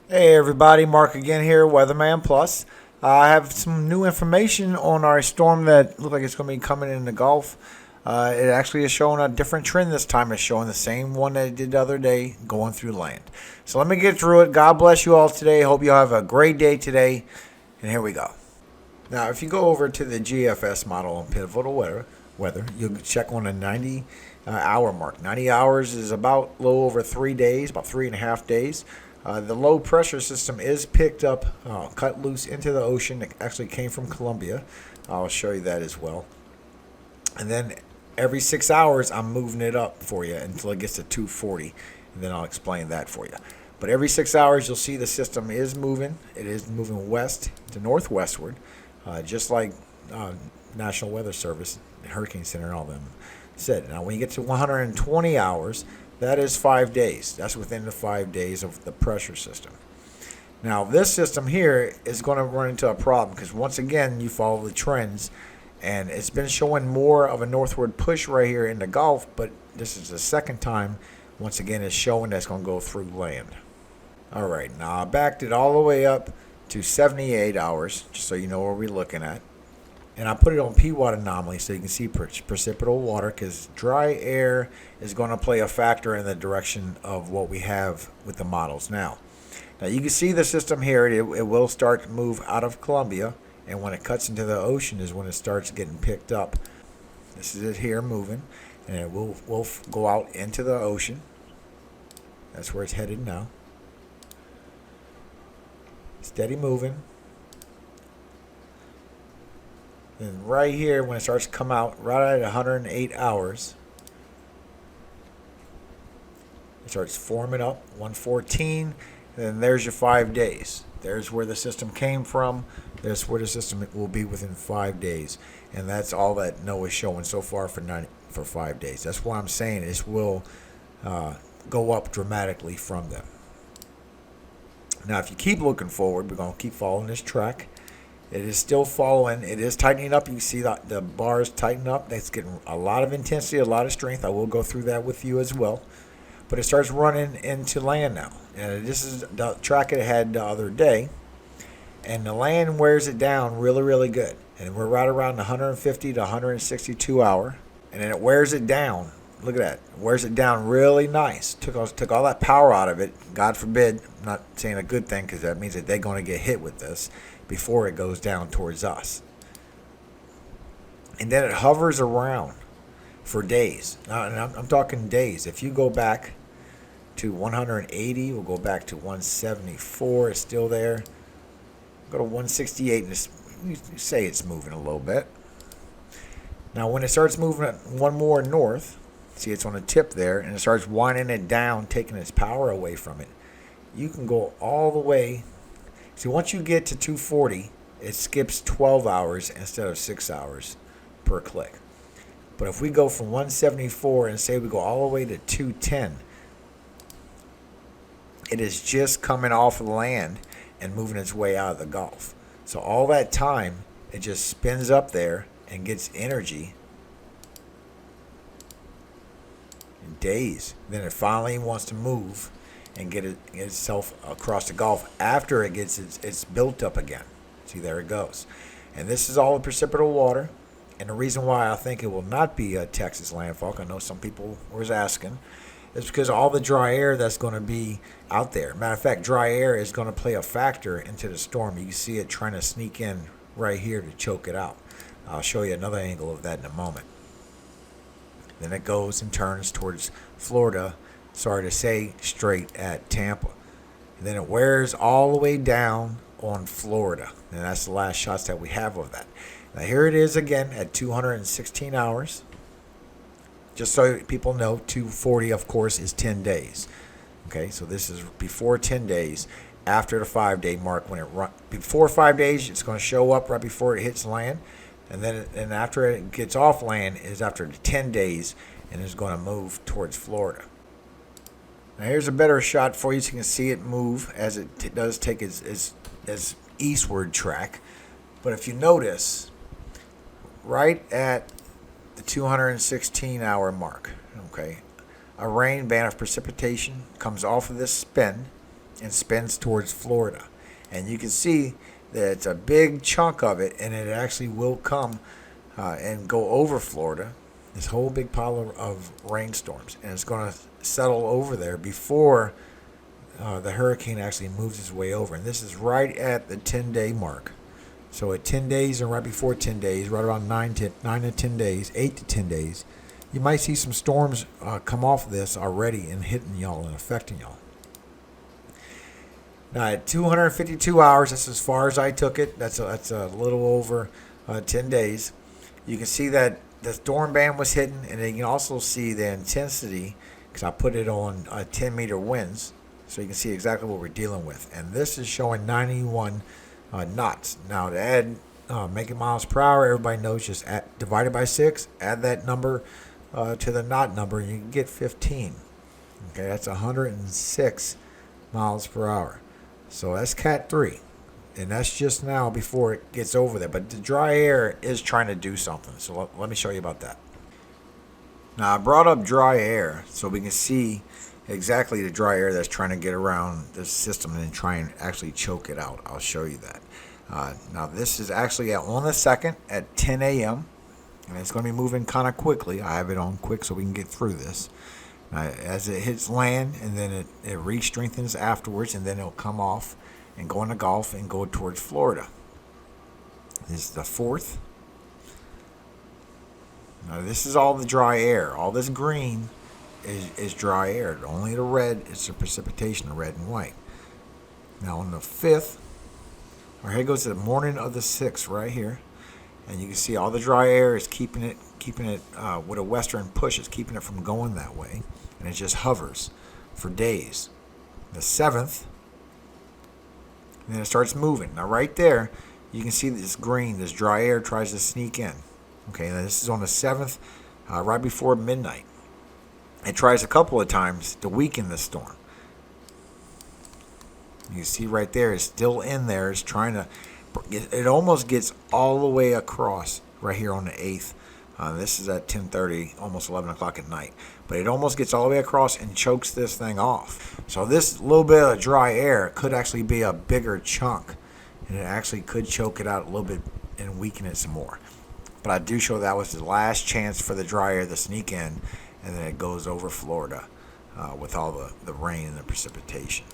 Hey everybody, Mark again here, WeatherMan Plus. I have some new information on our storm that looks like it's going to be coming in the Gulf. It actually is showing a different trend this time. It's showing the same one that it did the other day going through land. So let me get through it. God bless you all today. Hope you all have a great day today. And here we go. Now, if you go over to the GFS model on pivotal weather, you'll check on a 90 hour mark. 90 hours is about a little over 3 days, about 3.5 days. The low pressure system is picked up, cut loose into the ocean. It actually came from Colombia. I'll show you that as well. And then every 6 hours, I'm moving it up for you until it gets to 240. And then I'll explain that for you. But every 6 hours, you'll see the system is moving. It is moving west to northwestward, just like National Weather Service, Hurricane Center, and all them said. Now, when you get to 120 hours, that is 5 days. That's within the 5 days of the pressure system. Now, this system here is going to run into a problem because, once again, you follow the trends, and it's been showing more of a northward push right here in the Gulf, but this is the second time, once again, it's showing that's going to go through land. All right, now I backed it all the way up to 78 hours, just so you know what we're looking at. And I put it on P-watt anomaly so you can see precipitable water, because dry air is going to play a factor in the direction of what we have with the models now. Now you can see the system here. It will start to move out of Colombia, and when it cuts into the ocean is when it starts getting picked up. This is it here moving, and it will go out into the ocean. That's where it's headed now. Steady moving. And right here, when it starts to come out, right at 108 hours, it starts forming up, 114, and then there's your 5 days. There's where the system came from. There's where the system will be within 5 days. And that's all that NOAA is showing so far for 5 days. That's why I'm saying this will go up dramatically from them. Now, if you keep looking forward, we're going to keep following this track. It is still following. It is tightening up. You see the bars tighten up. That's getting a lot of intensity, a lot of strength. I will go through that with you as well. But it starts running into land now. And this is the track it had the other day. And the land wears it down really, really good. And we're right around 150 to 162 hour. And then it wears it down. Look at that. It wears it down really nice. Took all that power out of it. God forbid. I'm not saying a good thing, because that means that they're going to get hit with this before it goes down towards us. And then it hovers around for days. Now, and I'm talking days. If you go back to 180, we'll go back to 174. It's still there. Go to 168, and you say it's moving a little bit. Now, when it starts moving one more north, see it's on the tip there, and it starts winding it down, taking its power away from it, you can go all the way. See, once you get to 240, it skips 12 hours instead of 6 hours per click. But if we go from 174 and say we go all the way to 210, it is just coming off of the land and moving its way out of the Gulf. So all that time, it just spins up there and gets energy in days. Then it finally wants to move and get itself across the Gulf after it gets it's built up again. See, there it goes. And this is all the precipitable water. And the reason why I think it will not be a Texas landfall, I know some people was asking, is because all the dry air that's going to be out there. Matter of fact, dry air is going to play a factor into the storm. You can see it trying to sneak in right here to choke it out. I'll show you another angle of that in a moment. Then it goes and turns towards Florida, sorry to say, straight at Tampa. And then it wears all the way down on Florida. And that's the last shots that we have of that. Now here it is again at 216 hours. Just so people know, 240, of course, is 10 days. Okay, so this is before 10 days, after the 5-day mark. When it before 5 days, it's going to show up right before it hits land. And then after it gets off land is after 10 days, and it's going to move towards Florida. Now here's a better shot for you, so you can see it move as it does take its eastward track. But if you notice, right at the 216 hour mark, okay, a rain band of precipitation comes off of this spin, and spins towards Florida. And you can see that it's a big chunk of it, and it actually will come and go over Florida. This whole big pile of rainstorms, and it's going to settle over there before the hurricane actually moves its way over. And this is right at the 10-day mark. So at 10 days and right before 10 days, right around 9 to 10 days, 8 to 10 days, you might see some storms come off of this already and hitting y'all and affecting y'all. Now at 252 hours, that's as far as I took it. That's a little over 10 days. You can see that the storm band was hitting, and then you can also see the intensity because I put it on 10-meter winds, so you can see exactly what we're dealing with. And this is showing 91 knots. Now to add, make it miles per hour, everybody knows just divide it by 6, add that number to the knot number, and you can get 15. Okay, that's 106 miles per hour. So that's Cat 3. And that's just now before it gets over there. But the dry air is trying to do something. So let me show you about that. Now I brought up dry air so we can see exactly the dry air that's trying to get around this system and try and actually choke it out. I'll show you that. Now this is actually on the 2nd at 10 a.m. And it's going to be moving kind of quickly. I have it on quick so we can get through this. As it hits land, and then it re-strengthens afterwards, and then it'll come off and go in the Gulf and go towards Florida. This is the 4th. Now this is all the dry air. All this green is dry air. Only the red is the precipitation, the red and white. Now on the 5th, our head goes to the morning of the 6th right here. And you can see all the dry air is keeping it with a western push. It's keeping it from going that way. And it just hovers for days. The 7th, and then it starts moving. Now right there, you can see this green, this dry air tries to sneak in. Okay, now this is on the 7th, right before midnight. It tries a couple of times to weaken the storm. You see right there, it's still in there. It's trying to, it almost gets all the way across right here on the 8th. This is at 10:30, almost 11 o'clock at night. But it almost gets all the way across and chokes this thing off. So this little bit of dry air could actually be a bigger chunk. And it actually could choke it out a little bit and weaken it some more. But I do show that was the last chance for the dry air to sneak in. And then it goes over Florida with all the rain and the precipitation.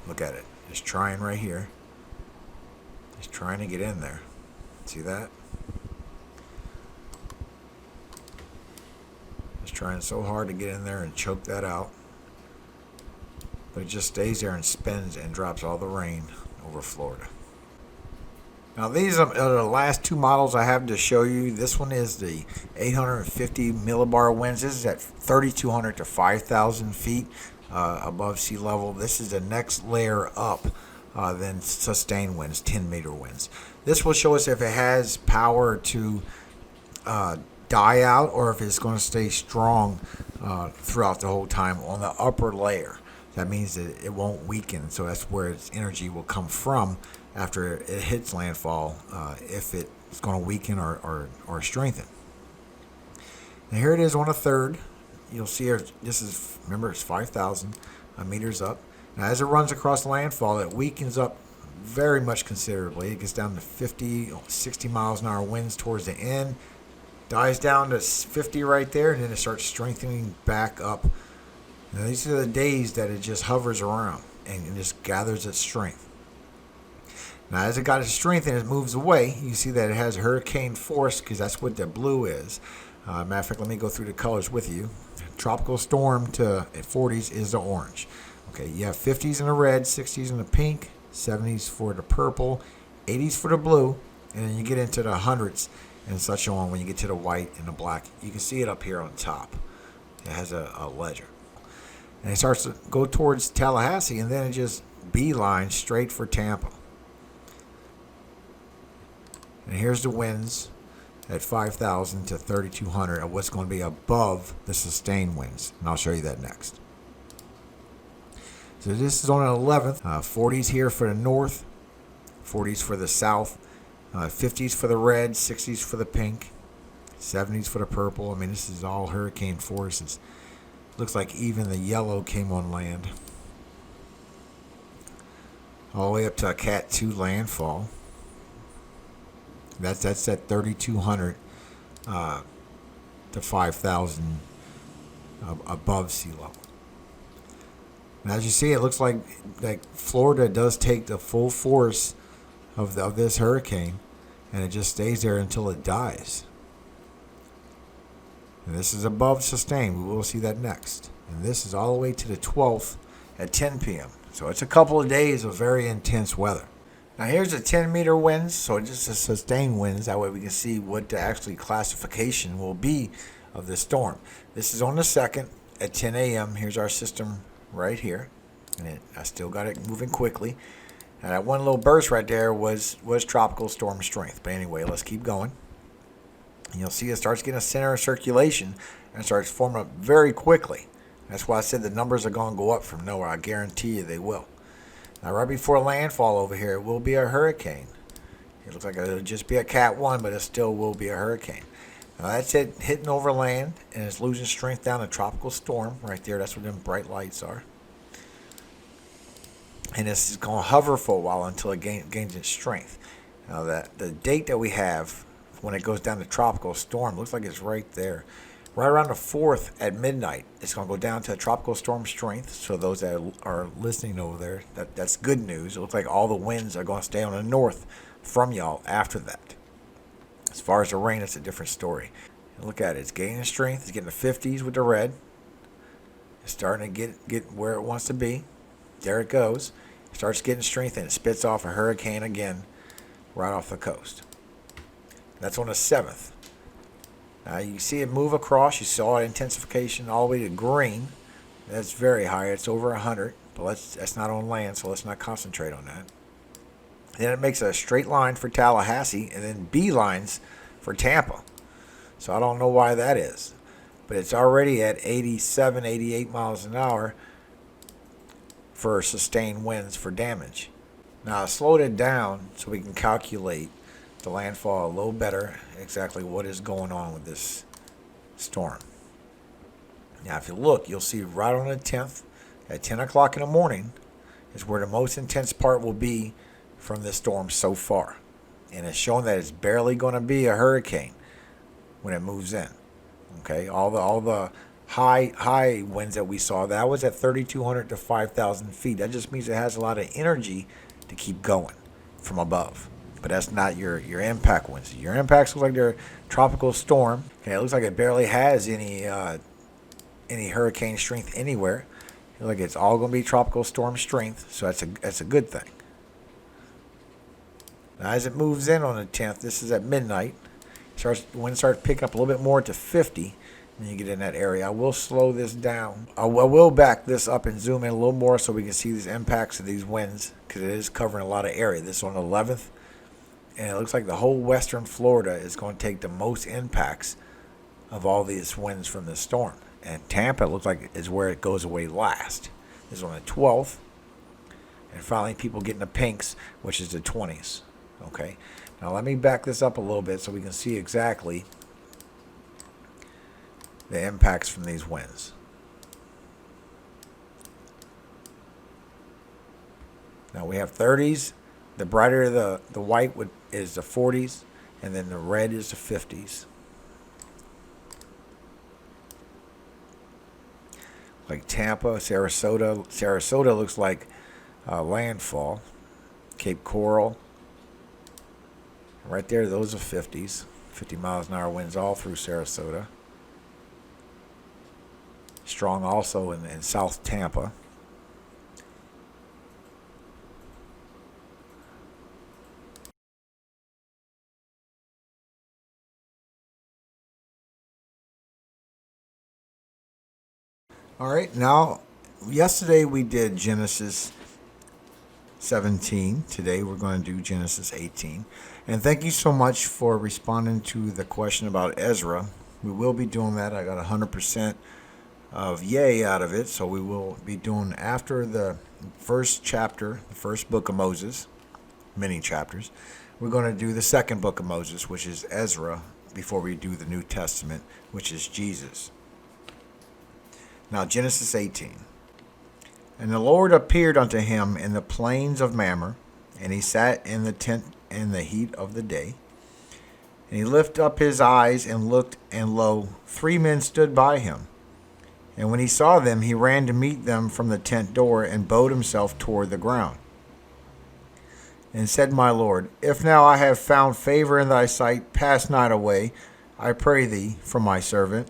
Look at it. It's trying right here. It's trying to get in there. See that? It's trying so hard to get in there and choke that out. But it just stays there and spins and drops all the rain over Florida. Now these are the last two models I have to show you. This one is the 850 millibar winds. This is at 3,200 to 5,000 feet above sea level. This is the next layer up than sustained winds, 10-meter winds. This will show us if it has power to die out or if it's going to stay strong throughout the whole time on the upper layer. That means that it won't weaken, so that's where its energy will come from after it hits landfall, if it's going to weaken or strengthen. And here it is on a 3rd. You'll see here, this is, remember, it's 5,000 meters up. Now as it runs across landfall, it weakens up very much considerably. It gets down to 50, 60 miles an hour winds towards the end, dies down to 50 right there, and then it starts strengthening back up. Now these are the days that it just hovers around and it just gathers its strength. Now as it got its strength and it moves away, you see that it has hurricane force because that's what the blue is. Matter of fact, let me go through the colors with you. Tropical storm to 40s is the orange. Okay, you have 50s in the red, 60s in the pink, 70s for the purple, 80s for the blue, and then you get into the hundreds and such on when you get to the white and the black. You can see it up here on top. It has a ledger. And it starts to go towards Tallahassee, and then it just beelines straight for Tampa. And here's the winds at 5,000 to 3,200 of what's going to be above the sustained winds. And I'll show you that next. So this is on an 11th. 40s here for the north, 40s for the south, 50s for the red, 60s for the pink, 70s for the purple. I mean, this is all hurricane forces. Looks like even the yellow came on land. all the way up to a Cat 2 landfall. That's at 3,200 to 5,000 above sea level. And as you see, it looks like Florida does take the full force of this hurricane, and it just stays there until it dies. And this is above sustained. We will see that next. And this is all the way to the 12th at 10 p.m. So it's a couple of days of very intense weather. Now here's the 10-meter winds, so just a sustained winds. That way we can see what the actually classification will be of the storm. This is on the 2nd at 10 a.m. Here's our system right here, and I still got it moving quickly. And that one little burst right there was tropical storm strength. But anyway, let's keep going. And you'll see it starts getting a center of circulation and starts forming up very quickly. That's why I said the numbers are going to go up from nowhere. I guarantee you they will. Now, right before landfall over here, it will be a hurricane. It looks like it'll just be a Cat 1, but it still will be a hurricane. Now, that's it hitting over land, and it's losing strength down to tropical storm right there. That's what them bright lights are. And this is going to hover for a while until it gains its strength. Now, the date that we have when it goes down to tropical storm looks like it's right there. Right around the 4th at midnight, it's going to go down to a tropical storm strength. So those that are listening over there, that's good news. It looks like all the winds are going to stay on the north from y'all after that. As far as the rain, it's a different story. And look at it. It's gaining strength. It's getting the 50s with the red. It's starting to get where it wants to be. There it goes. It starts getting strength and it spits off a hurricane again right off the coast. That's on the 7th. Now you see it move across. You saw it intensification all the way to green. That's very high. It's over 100. But that's not on land, so let's not concentrate on that. Then it makes a straight line for Tallahassee and then B lines for Tampa. So I don't know why that is. But it's already at 87, 88 miles an hour for sustained winds for damage. Now I slowed it down so we can calculate the landfall a little better, exactly what is going on with this storm. Now if you look, you'll see right on the 10th at 10 o'clock in the morning is where the most intense part will be from this storm so far. And it's showing that it's barely going to be a hurricane when it moves in. Okay, all the high winds that we saw, that was at 3,200 to 5,000 feet. That just means it has a lot of energy to keep going from above. But that's not your impact winds. Your impacts look like they're tropical storm. Okay, it looks like it barely has any hurricane strength anywhere. It looks like it's all going to be tropical storm strength, so that's a good thing. Now, as it moves in on the 10th, this is at midnight. Wind starts picking up a little bit more to 50 when you get in that area. I will slow this down. I will back this up and zoom in a little more so we can see these impacts of these winds because it is covering a lot of area. This is on the 11th. And it looks like the whole western Florida is going to take the most impacts of all these winds from this storm. And Tampa looks like is where it goes away last. This is on the 12th. And finally, people getting the pinks, which is the 20s. Okay. Now, let me back this up a little bit so we can see exactly the impacts from these winds. Now, we have 30s. The brighter the white is the 40s, and then the red is the 50s. Like Tampa, Sarasota. Sarasota looks like landfall. Cape Coral. Right there, those are 50s. 50 miles an hour winds all through Sarasota. Strong also in South Tampa. All right, now, yesterday we did Genesis 17. Today we're going to do Genesis 18. And thank you so much for responding to the question about Ezra. We will be doing that. I got 100% of yay out of it. So we will be doing after the first chapter, the first book of Moses, many chapters. We're going to do the second book of Moses, which is Ezra, before we do the New Testament, which is Jesus. Now, Genesis 18. And the Lord appeared unto him in the plains of Mamre, and he sat in the tent in the heat of the day. And he lifted up his eyes and looked, and lo, 3 men stood by him. And when he saw them, he ran to meet them from the tent door, and bowed himself toward the ground. And said, My Lord, if now I have found favor in thy sight, pass not away, I pray thee, from my servant.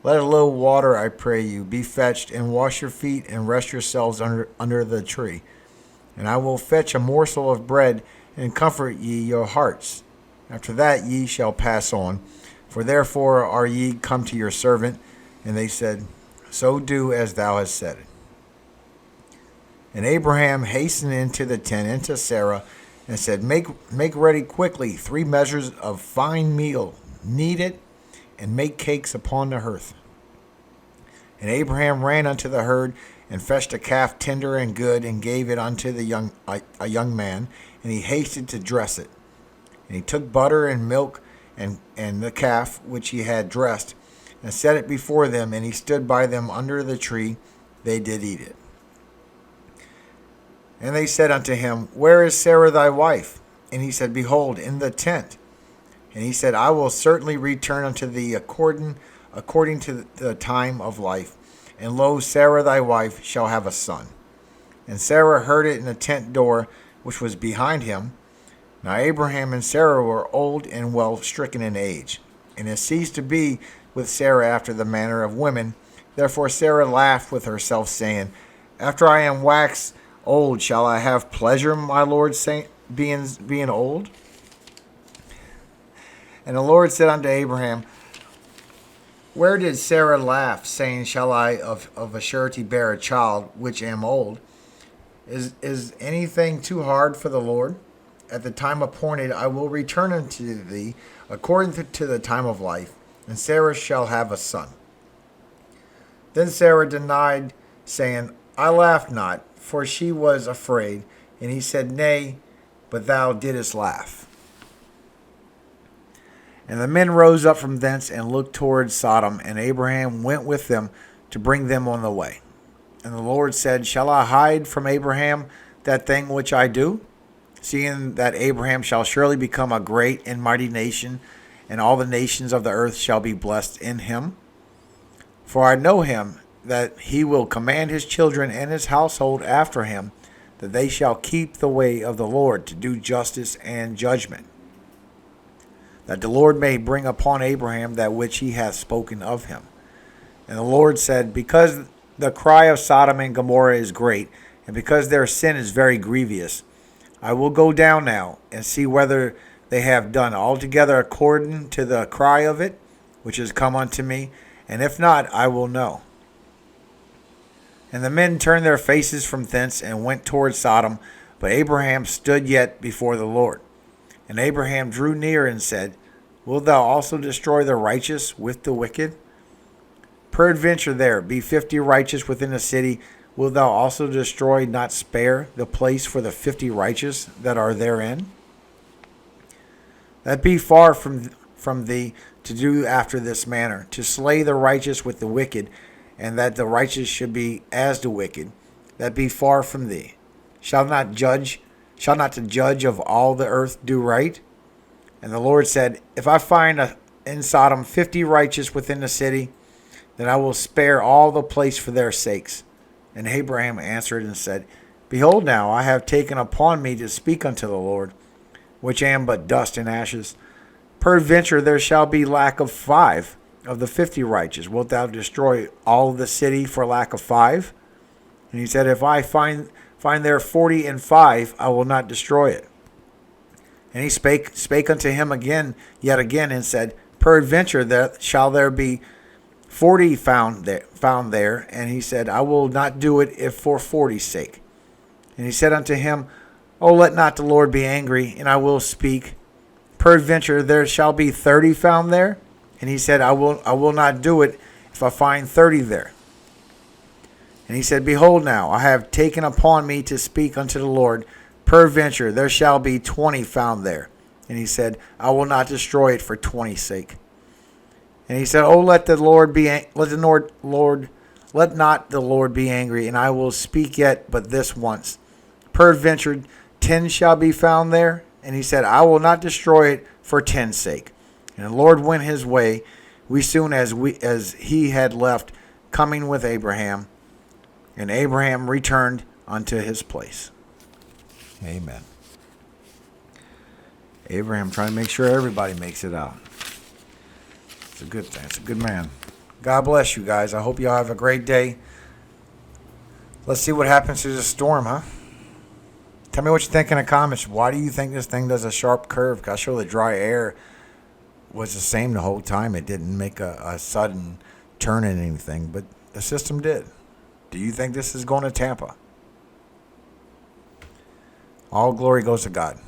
Let a little water, I pray you, be fetched, and wash your feet, and rest yourselves under the tree. And I will fetch a morsel of bread, and comfort ye your hearts. After that ye shall pass on, for therefore are ye come to your servant. And they said, So do as thou hast said. And Abraham hastened into the tent, into Sarah, and said, Make ready quickly 3 measures of fine meal, knead it, and make cakes upon the hearth. And Abraham ran unto the herd, and fetched a calf tender and good, and gave it unto a young man, and he hasted to dress it. And he took butter and milk, and the calf which he had dressed, and set it before them, and he stood by them under the tree. They did eat it. And they said unto him, Where is Sarah thy wife? And he said, Behold, in the tent. And he said, I will certainly return unto thee according to the time of life. And lo, Sarah thy wife shall have a son. And Sarah heard it in the tent door, which was behind him. Now Abraham and Sarah were old and well stricken in age. And it ceased to be with Sarah after the manner of women. Therefore Sarah laughed with herself, saying, After I am waxed old, shall I have pleasure, my Lord, being old? And the Lord said unto Abraham, Where did Sarah laugh, saying, Shall I of a surety bear a child, which am old? Is anything too hard for the Lord? At the time appointed I will return unto thee according to the time of life, and Sarah shall have a son. Then Sarah denied, saying, I laughed not, for she was afraid. And he said, Nay, but thou didst laugh. And the men rose up from thence and looked toward Sodom, and Abraham went with them to bring them on the way. And the Lord said, Shall I hide from Abraham that thing which I do? Seeing that Abraham shall surely become a great and mighty nation, and all the nations of the earth shall be blessed in him. For I know him, that he will command his children and his household after him, that they shall keep the way of the Lord to do justice and judgment, that the Lord may bring upon Abraham that which he hath spoken of him. And the Lord said, Because the cry of Sodom and Gomorrah is great, and because their sin is very grievous, I will go down now and see whether they have done altogether according to the cry of it, which is come unto me, and if not, I will know. And the men turned their faces from thence and went toward Sodom, but Abraham stood yet before the Lord. And Abraham drew near and said, Wilt thou also destroy the righteous with the wicked? Peradventure there be 50 righteous within a city, wilt thou also destroy, not spare, the place for the 50 righteous that are therein? That be far from thee to do after this manner, to slay the righteous with the wicked, and that the righteous should be as the wicked. That be far from thee. Shall not the judge of all the earth do right? And the Lord said, If I find in Sodom 50 righteous within the city, then I will spare all the place for their sakes. And Abraham answered and said, Behold now, I have taken upon me to speak unto the Lord, which am but dust and ashes. Peradventure there shall be lack of 5 of the 50 righteous. Wilt thou destroy all the city for lack of 5? And he said, If I find there 40 and 5, I will not destroy it. And he spake unto him yet again, and said, Peradventure shall there be 40 found there. And he said, I will not do it if for 40's sake. And he said unto him, O let not the Lord be angry, and I will speak. Peradventure there shall be 30 found there. And he said, I will not do it if I find 30 there. And he said, Behold now, I have taken upon me to speak unto the Lord. Peradventure there shall be 20 found there. And he said, I will not destroy it for 20's sake. And he said, let the Lord Let not the Lord be angry, and I will speak yet but this once. Peradventure 10 shall be found there. And he said, I will not destroy it for 10's sake. And the Lord went his way, as he had left, coming with Abraham. And Abraham returned unto his place. Amen. Abraham trying to make sure everybody makes it out. It's a good thing. It's a good man. God bless you guys. I hope you all have a great day. Let's see what happens to this storm, huh? Tell me what you think in the comments. Why do you think this thing does a sharp curve? Because I'm sure the dry air was the same the whole time. It didn't make a sudden turn in anything, but the system did. Do you think this is going to Tampa? All glory goes to God.